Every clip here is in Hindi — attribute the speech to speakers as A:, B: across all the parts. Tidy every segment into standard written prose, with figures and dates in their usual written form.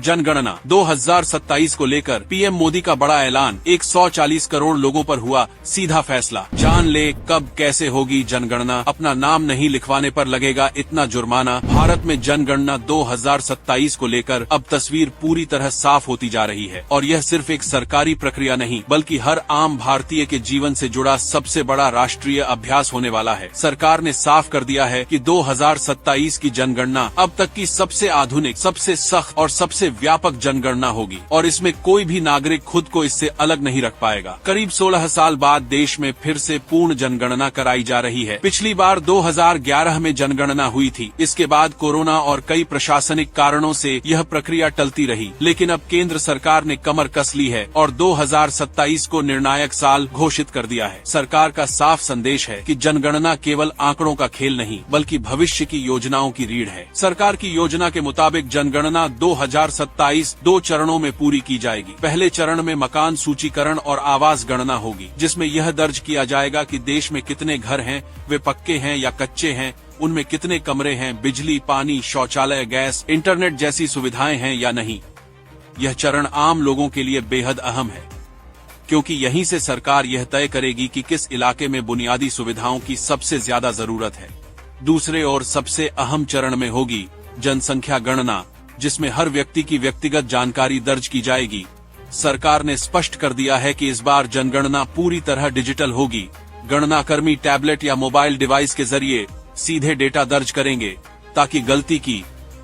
A: जनगणना 2027 को लेकर पीएम मोदी का बड़ा ऐलान, 140 करोड़ लोगों पर हुआ सीधा फैसला। जान ले कब कैसे होगी जनगणना, अपना नाम नहीं लिखवाने पर लगेगा इतना जुर्माना। भारत में जनगणना 2027 को लेकर अब तस्वीर पूरी तरह साफ होती जा रही है और यह सिर्फ एक सरकारी प्रक्रिया नहीं बल्कि हर आम भारतीय के जीवन से जुड़ा सबसे बड़ा राष्ट्रीय अभ्यास होने वाला है। सरकार ने साफ कर दिया है कि 2027 की जनगणना अब तक की सबसे आधुनिक, सबसे सख्त और सबसे व्यापक जनगणना होगी और इसमें कोई भी नागरिक खुद को इससे अलग नहीं रख पाएगा। करीब 16 साल बाद देश में फिर से पूर्ण जनगणना कराई जा रही है। पिछली बार 2011 में जनगणना हुई थी। इसके बाद कोरोना और कई प्रशासनिक कारणों से यह प्रक्रिया टलती रही, लेकिन अब केंद्र सरकार ने कमर कस ली है और 2027 को निर्णायक साल घोषित कर दिया है। सरकार का साफ संदेश है कि जनगणना केवल आंकड़ों का खेल नहीं बल्कि भविष्य की योजनाओं की रीढ़ है। सरकार की योजना के मुताबिक जनगणना 2027 2 चरणों में पूरी की जाएगी। पहले चरण में मकान सूचीकरण और आवास गणना होगी, जिसमें यह दर्ज किया जाएगा कि देश में कितने घर हैं, वे पक्के हैं या कच्चे हैं, उनमें कितने कमरे हैं, बिजली, पानी, शौचालय, गैस, इंटरनेट जैसी सुविधाएं हैं या नहीं। यह चरण आम लोगों के लिए बेहद अहम है क्योंकि यहीं से सरकार यह तय करेगी कि किस इलाके में बुनियादी सुविधाओं की सबसे ज्यादा जरूरत है। दूसरे और सबसे अहम चरण में होगी जनसंख्या गणना, जिसमें हर व्यक्ति की व्यक्तिगत जानकारी दर्ज की जाएगी। सरकार ने स्पष्ट कर दिया है कि इस बार जनगणना पूरी तरह डिजिटल होगी। गणना कर्मी टैबलेट या मोबाइल डिवाइस के जरिए सीधे डेटा दर्ज करेंगे ताकि गलती की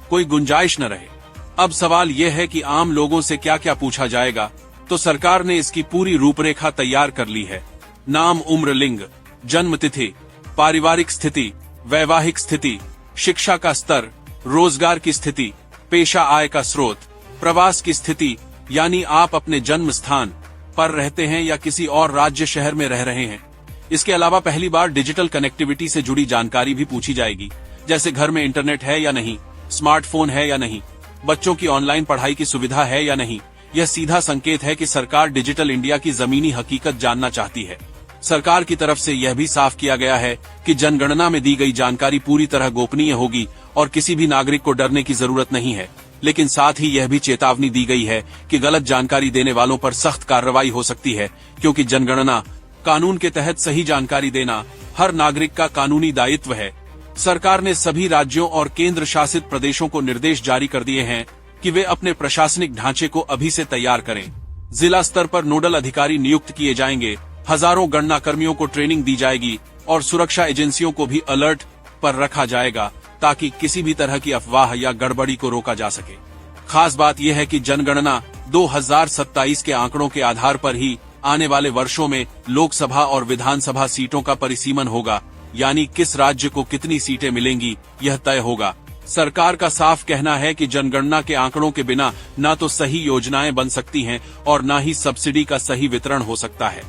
A: कोई गुंजाइश न रहे। अब सवाल यह है कि आम लोगों से क्या क्या पूछा जाएगा, तो सरकार ने इसकी पूरी रूपरेखा तैयार कर ली है। नाम, उम्र, लिंग, जन्म तिथि, पारिवारिक स्थिति, वैवाहिक स्थिति, शिक्षा का स्तर, रोजगार की स्थिति, पेशा, आय का स्रोत, प्रवास की स्थिति यानी आप अपने जन्म स्थान पर रहते हैं या किसी और राज्य शहर में रह रहे हैं। इसके अलावा पहली बार डिजिटल कनेक्टिविटी से जुड़ी जानकारी भी पूछी जाएगी, जैसे घर में इंटरनेट है या नहीं, स्मार्टफोन है या नहीं, बच्चों की ऑनलाइन पढ़ाई की सुविधा है या नहीं। यह सीधा संकेत है कि सरकार डिजिटल इंडिया की जमीनी हकीकत जानना चाहती है। सरकार की तरफ से यह भी साफ किया गया है कि जनगणना में दी गई जानकारी पूरी तरह गोपनीय होगी और किसी भी नागरिक को डरने की जरूरत नहीं है। लेकिन साथ ही यह भी चेतावनी दी गई है कि गलत जानकारी देने वालों पर सख्त कार्रवाई हो सकती है, क्योंकि जनगणना कानून के तहत सही जानकारी देना हर नागरिक का कानूनी दायित्व है। सरकार ने सभी राज्यों और केंद्र शासित प्रदेशों को निर्देश जारी कर दिए हैं कि वे अपने प्रशासनिक ढांचे को अभी से तैयार करें। जिला स्तर पर नोडल अधिकारी नियुक्त किए जाएंगे, हजारों गणना कर्मियों को ट्रेनिंग दी जाएगी और सुरक्षा एजेंसियों को भी अलर्ट पर रखा जाएगा ताकि किसी भी तरह की अफवाह या गड़बड़ी को रोका जा सके। खास बात यह है कि जनगणना 2027 के आंकड़ों के आधार पर ही आने वाले वर्षों में लोकसभा और विधानसभा सीटों का परिसीमन होगा, यानी किस राज्य को कितनी सीटें मिलेंगी यह तय होगा। सरकार का साफ कहना है कि जनगणना के आंकड़ों के बिना न तो सही योजनाएं बन सकती हैं और न ही सब्सिडी का सही वितरण हो सकता है।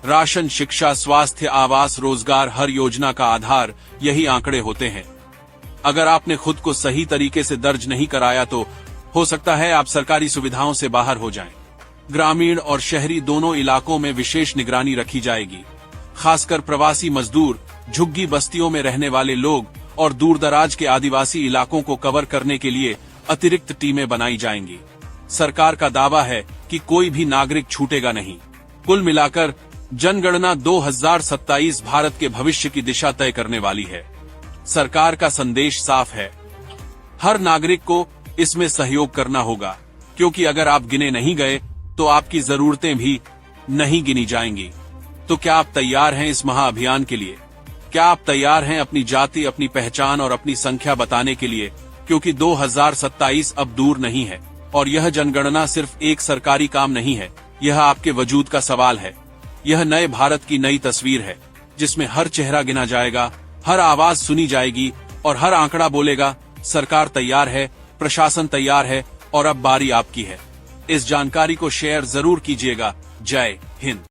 A: राशन, शिक्षा, स्वास्थ्य, आवास, रोजगार, हर योजना का आधार यही आंकड़े होते हैं। अगर आपने खुद को सही तरीके से दर्ज नहीं कराया तो हो सकता है आप सरकारी सुविधाओं से बाहर हो जाएं। ग्रामीण और शहरी दोनों इलाकों में विशेष निगरानी रखी जाएगी। खासकर प्रवासी मजदूर, झुग्गी बस्तियों में रहने वाले लोग और दूरदराज के आदिवासी इलाकों को कवर करने के लिए अतिरिक्त टीमें बनाई जाएंगी। सरकार का दावा है कि कोई भी नागरिक छूटेगा नहीं। कुल मिलाकर जनगणना 2027 भारत के भविष्य की दिशा तय करने वाली है। सरकार का संदेश साफ है, हर नागरिक को इसमें सहयोग करना होगा, क्योंकि अगर आप गिने नहीं गए तो आपकी जरूरतें भी नहीं गिनी जाएंगी। तो क्या आप तैयार हैं इस महाअभियान के लिए? क्या आप तैयार हैं अपनी जाति, अपनी पहचान और अपनी संख्या बताने के लिए? क्योंकि 2027 अब दूर नहीं है और यह जनगणना सिर्फ एक सरकारी काम नहीं है, यह आपके वजूद का सवाल है। यह नए भारत की नई तस्वीर है जिसमें हर चेहरा गिना जाएगा, हर आवाज सुनी जाएगी और हर आंकड़ा बोलेगा सरकार तैयार है, प्रशासन तैयार है और अब बारी आपकी है। इस जानकारी को शेयर जरूर कीजिएगा। जय हिंद।